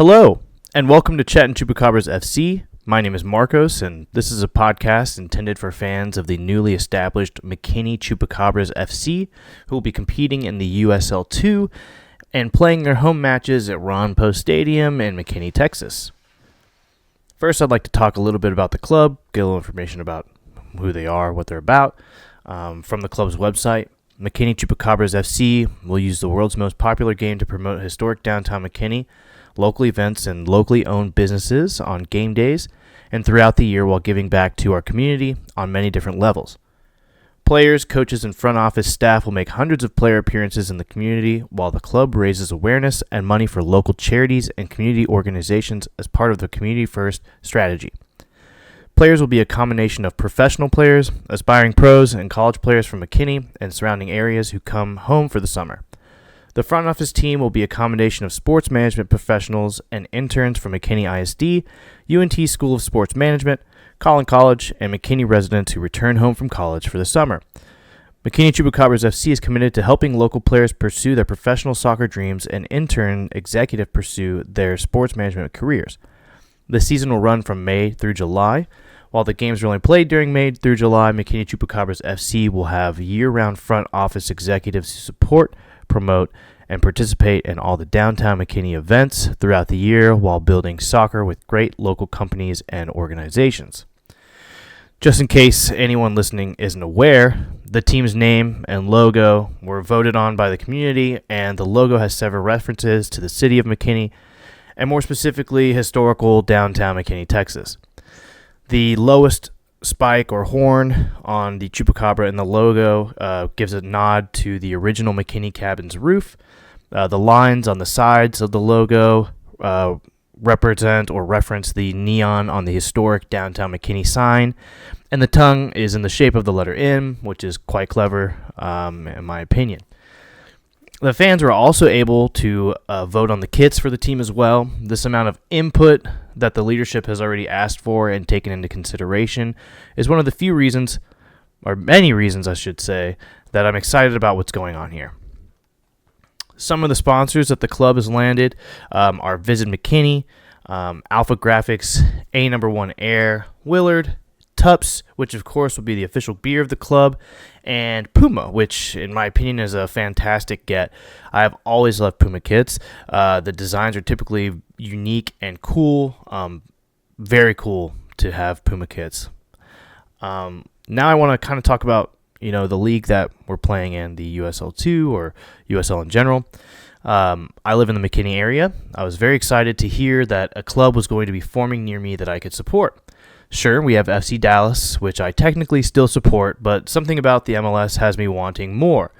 Hello, and welcome to Chat and Chupacabras FC. My name is Marcos, and this is a podcast intended for fans of the newly established McKinney Chupacabras FC, who will be competing in the USL 2 and playing their home matches at Ron Post Stadium in McKinney, Texas. First, I'd like to talk a little bit about the club, get a little information about who they are, what they're about. From the club's website, McKinney Chupacabras FC will use the world's most popular game to promote historic downtown McKinney, local events, and locally owned businesses on game days and throughout the year while giving back to our community on many different levels. Players, coaches, and front office staff will make hundreds of player appearances in the community while the club raises awareness and money for local charities and community organizations as part of the Community First strategy. Players will be a combination of professional players, aspiring pros, and college players from McKinney and surrounding areas who come home for the summer. The front office team will be a combination of sports management professionals and interns from McKinney ISD, UNT School of Sports Management, Collin College, and McKinney residents who return home from college for the summer. McKinney Chupacabras FC is committed to helping local players pursue their professional soccer dreams and in turn executive pursue their sports management careers. The season will run from May through July. While the games are only played during May through July, McKinney Chupacabras FC will have year-round front office executives who support, promote, and participate in all the downtown McKinney events throughout the year while building soccer with great local companies and organizations. Just in case anyone listening isn't aware, the team's name and logo were voted on by the community, and the logo has several references to the city of McKinney, and more specifically, historical downtown McKinney, Texas. The lowest spike or horn on the chupacabra in the logo gives a nod to the original McKinney cabin's roof. The lines on the sides of the logo represent or reference the neon on the historic downtown McKinney sign, and the tongue is in the shape of the letter M, which is quite clever in my opinion. The fans were also able to vote on the kits for the team as well. This amount of input that the leadership has already asked for and taken into consideration is one of the few reasons, or many reasons I should say, that I'm excited about what's going on here. Some of the sponsors that the club has landed are Visit McKinney, Alpha Graphics, A No. 1 Air, Willard, Tups, which of course will be the official beer of the club, and Puma, which in my opinion is a fantastic get. I have always loved Puma kits. The designs are typically unique and cool. Very cool to have Puma kits. Now I want to kind of talk about the league that we're playing in, the USL 2 or USL in general. I live in the McKinney area. I was very excited to hear that a club was going to be forming near me that I could support. Sure, we have FC Dallas, which I technically still support, but something about the MLS has me wanting more.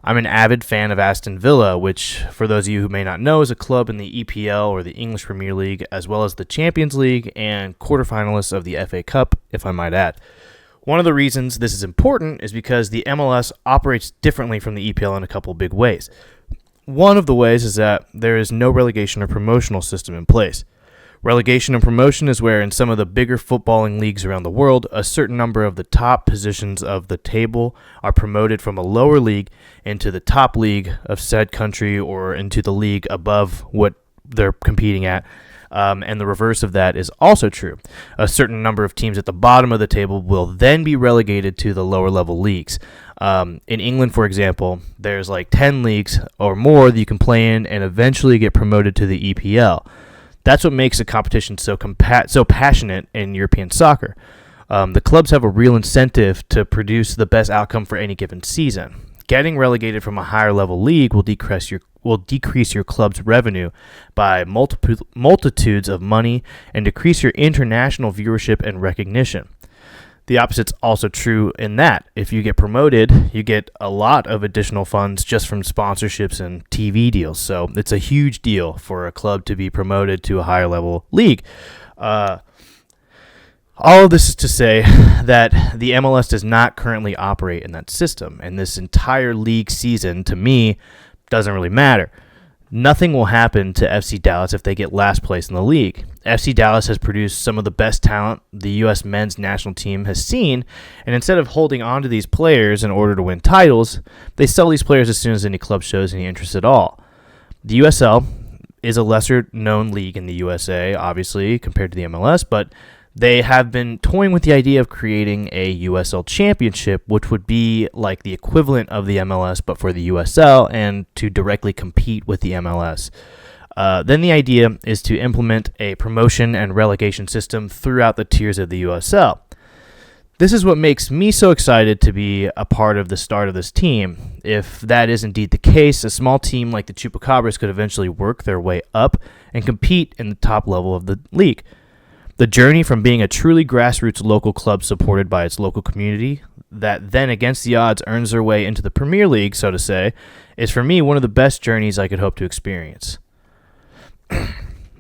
I'm an avid fan of Aston Villa, which, for those of you who may not know, is a club in the EPL or the English Premier League, as well as the Champions League and quarterfinalists of the FA Cup, if I might add. One of the reasons this is important is because the MLS operates differently from the EPL in a couple big ways. One of the ways is that there is no relegation or promotional system in place. Relegation and promotion is where in some of the bigger footballing leagues around the world, a certain number of the top positions of the table are promoted from a lower league into the top league of said country or into the league above what they're competing at. And the reverse of that is also true. A certain number of teams at the bottom of the table will then be relegated to the lower level leagues. In England, for example, there's like 10 leagues or more that you can play in and eventually get promoted to the EPL. That's what makes the competition so passionate in European soccer. The clubs have a real incentive to produce the best outcome for any given season. Getting relegated from a higher level league will decrease your club's revenue by multitudes of money and decrease your international viewership and recognition. The opposite's also true in that if you get promoted, you get a lot of additional funds just from sponsorships and TV deals. So it's a huge deal for a club to be promoted to a higher level league. All of this is to say that the MLS does not currently operate in that system, and this entire league season, to me, doesn't really matter. Nothing will happen to FC Dallas if they get last place in the league. FC Dallas has produced some of the best talent the U.S. men's national team has seen, and instead of holding on to these players in order to win titles, they sell these players as soon as any club shows any interest at all. The USL is a lesser-known league in the USA, obviously, compared to the MLS, but they have been toying with the idea of creating a USL championship, which would be like the equivalent of the MLS, but for the USL, and to directly compete with the MLS. Then the idea is to implement a promotion and relegation system throughout the tiers of the USL. This is what makes me so excited to be a part of the start of this team. If that is indeed the case, a small team like the Chupacabras could eventually work their way up and compete in the top level of the league. The journey from being a truly grassroots local club supported by its local community that then against the odds earns their way into the Premier League, so to say, is for me one of the best journeys I could hope to experience.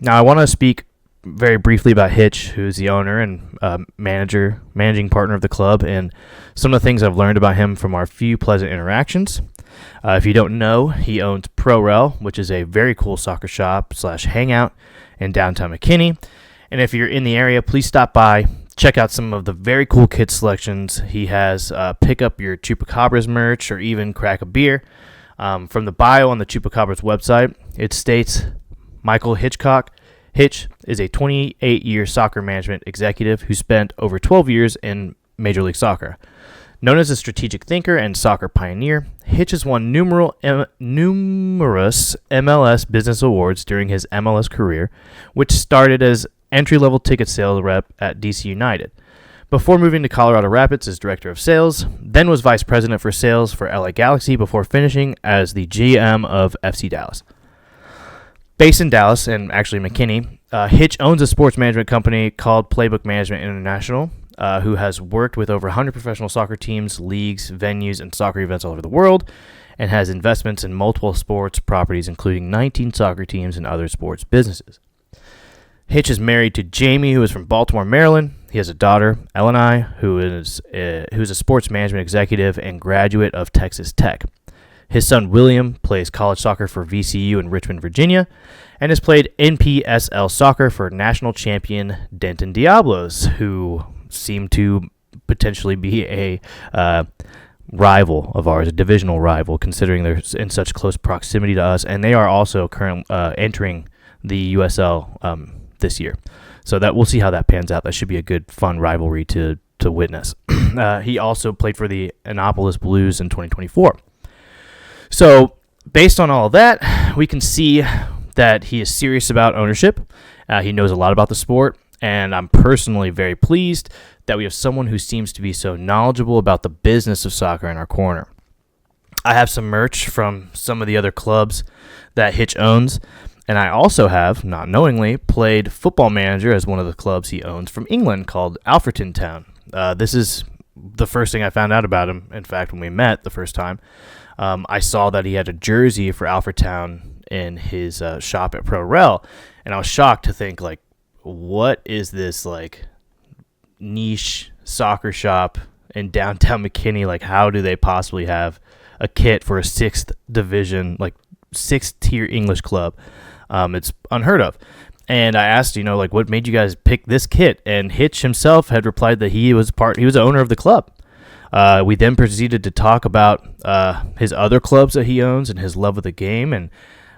Now I want to speak very briefly about Hitch, who's the owner and managing partner of the club, and some of the things I've learned about him from our few pleasant interactions. If you don't know, he owns ProRel, which is a very cool soccer shop / hangout in downtown McKinney. And if you're in the area, please stop by, check out some of the very cool kit selections he has. Pick up your Chupacabras merch or even crack a beer. From the bio on the Chupacabras website, it states Michael Hitch is a 28-year soccer management executive who spent over 12 years in Major League Soccer. Known as a strategic thinker and soccer pioneer, Hitch has won numerous MLS business awards during his MLS career, which started as entry-level ticket sales rep at DC United, before moving to Colorado Rapids as director of sales, then was vice president for sales for LA Galaxy before finishing as the GM of FC Dallas. Based in Dallas and actually McKinney, Hitch owns a sports management company called Playbook Management International, who has worked with over 100 professional soccer teams, leagues, venues, and soccer events all over the world, and has investments in multiple sports properties, including 19 soccer teams and other sports businesses. Hitch is married to Jamie, who is from Baltimore, Maryland. He has a daughter, Eleni, who's a sports management executive and graduate of Texas Tech. His son, William, plays college soccer for VCU in Richmond, Virginia, and has played NPSL soccer for national champion Denton Diablos, who seem to potentially be a rival of ours, a divisional rival, considering they're in such close proximity to us, and they are also currently entering the USL this year. So that we'll see how that pans out. That should be a good, fun rivalry to witness. He also played for the Annapolis Blues in 2024. So based on all of that, we can see that he is serious about ownership. He knows a lot about the sport, and I'm personally very pleased that we have someone who seems to be so knowledgeable about the business of soccer in our corner. I have some merch from some of the other clubs that Hitch owns, and I also have, not knowingly, played Football Manager as one of the clubs he owns from England called Alfreton Town. This is the first thing I found out about him, in fact, when we met the first time. I saw that he had a jersey for Alfreton in his shop at ProRel, and I was shocked to think, like, what is this, like, niche soccer shop in downtown McKinney? Like, how do they possibly have a kit for a 6th division, like, 6th-tier English club? It's unheard of. And I asked, like, what made you guys pick this kit? And Hitch himself had replied that he was an owner of the club. We then proceeded to talk about his other clubs that he owns and his love of the game, and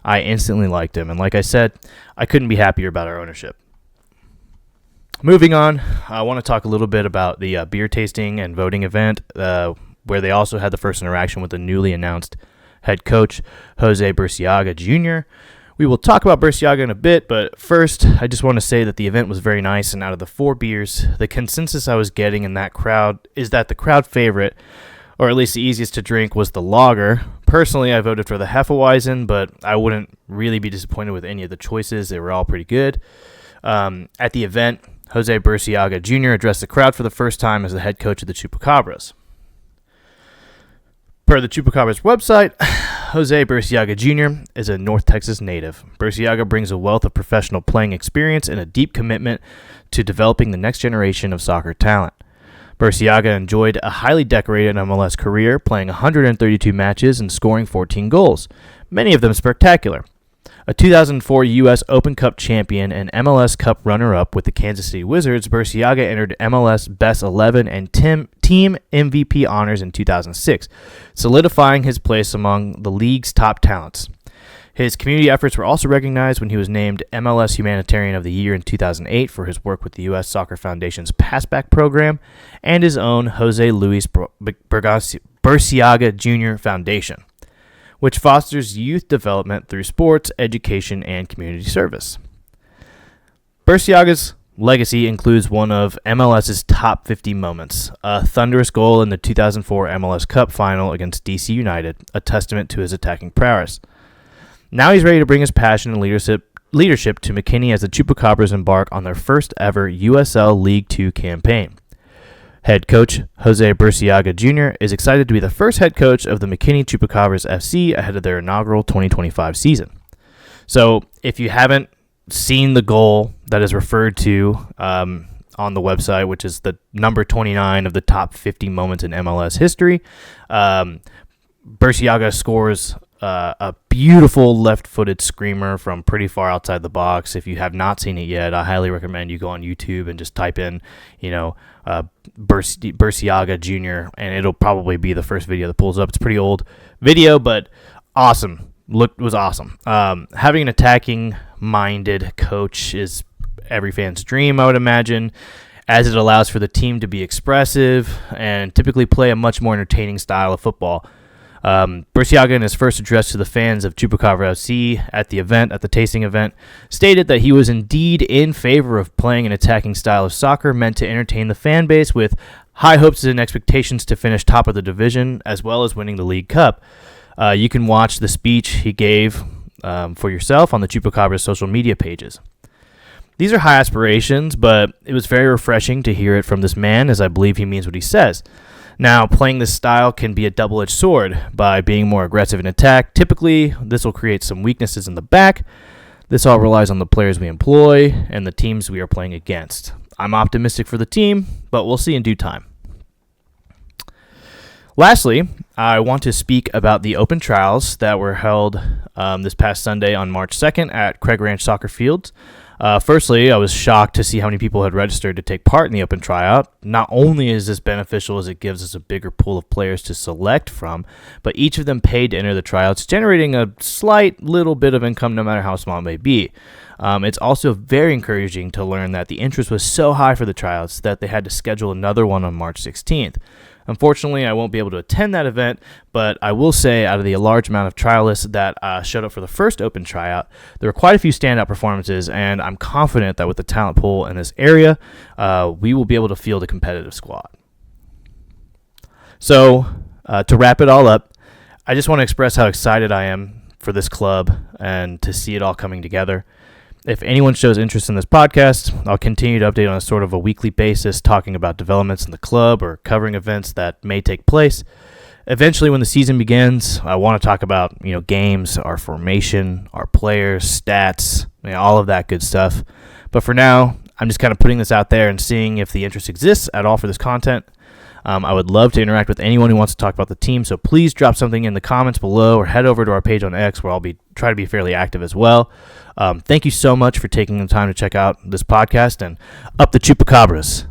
I instantly liked him. And like I said, I couldn't be happier about our ownership. Moving on, I want to talk a little bit about the beer tasting and voting event, where they also had the first interaction with the newly announced head coach, Jose Burciaga Jr. We will talk about Burciaga in a bit, but first, I just want to say that the event was very nice, and out of the 4 beers, the consensus I was getting in that crowd is that the crowd favorite, or at least the easiest to drink, was the lager. Personally, I voted for the Hefeweizen, but I wouldn't really be disappointed with any of the choices. They were all pretty good. At the event, Jose Burciaga Jr. addressed the crowd for the first time as the head coach of the Chupacabras. Per the Chupacabras website, Jose Burciaga Jr. is a North Texas native. Burciaga brings a wealth of professional playing experience and a deep commitment to developing the next generation of soccer talent. Burciaga enjoyed a highly decorated MLS career, playing 132 matches and scoring 14 goals, many of them spectacular. A 2004 U.S. Open Cup champion and MLS Cup runner-up with the Kansas City Wizards, Burciaga entered MLS Best 11 and Team MVP honors in 2006, solidifying his place among the league's top talents. His community efforts were also recognized when he was named MLS Humanitarian of the Year in 2008 for his work with the U.S. Soccer Foundation's Passback program and his own Jose Luis Burciaga Jr. Foundation, which fosters youth development through sports, education, and community service. Burciaga's legacy includes one of MLS's top 50 moments, a thunderous goal in the 2004 MLS Cup final against DC United, a testament to his attacking prowess. Now he's ready to bring his passion and leadership to McKinney as the Chupacabras embark on their first ever USL League Two campaign. Head coach Jose Burciaga Jr. is excited to be the first head coach of the McKinney Chupacabras FC ahead of their inaugural 2025 season. So if you haven't seen the goal that is referred to on the website, which is the number 29 of the top 50 moments in MLS history, Burciaga scores a beautiful left-footed screamer from pretty far outside the box. If you have not seen it yet, I highly recommend you go on YouTube and just type in, Burciaga Jr., and it'll probably be the first video that pulls up. It's a pretty old video, but awesome. Was awesome. Having an attacking-minded coach is every fan's dream, I would imagine, as it allows for the team to be expressive and typically play a much more entertaining style of football. Burciaga, in his first address to the fans of Chupacabras FC at the tasting event, stated that he was indeed in favor of playing an attacking style of soccer meant to entertain the fan base with high hopes and expectations to finish top of the division as well as winning the League Cup. You can watch the speech he gave for yourself on the Chupacabras social media pages. These are high aspirations, but it was very refreshing to hear it from this man, as I believe he means what he says. Now, playing this style can be a double-edged sword. By being more aggressive in attack, typically this will create some weaknesses in the back. This all relies on the players we employ and the teams we are playing against. I'm optimistic for the team, but we'll see in due time. Lastly, I want to speak about the open trials that were held this past Sunday on March 2nd at Craig Ranch Soccer Fields. Firstly, I was shocked to see how many people had registered to take part in the open tryout. Not only is this beneficial as it gives us a bigger pool of players to select from, but each of them paid to enter the tryouts, generating a slight little bit of income no matter how small it may be. It's also very encouraging to learn that the interest was so high for the tryouts that they had to schedule another one on March 16th. Unfortunately, I won't be able to attend that event, but I will say out of the large amount of trialists that showed up for the first open tryout, there were quite a few standout performances, and I'm confident that with the talent pool in this area, we will be able to field a competitive squad. So, to wrap it all up, I just want to express how excited I am for this club and to see it all coming together. If anyone shows interest in this podcast, I'll continue to update on a sort of a weekly basis, talking about developments in the club or covering events that may take place. Eventually, when the season begins, I want to talk about, games, our formation, our players, stats, all of that good stuff. But for now, I'm just kind of putting this out there and seeing if the interest exists at all for this content. I would love to interact with anyone who wants to talk about the team, so please drop something in the comments below or head over to our page on X where I'll try to be fairly active as well. Thank you so much for taking the time to check out this podcast, and up the Chupacabras.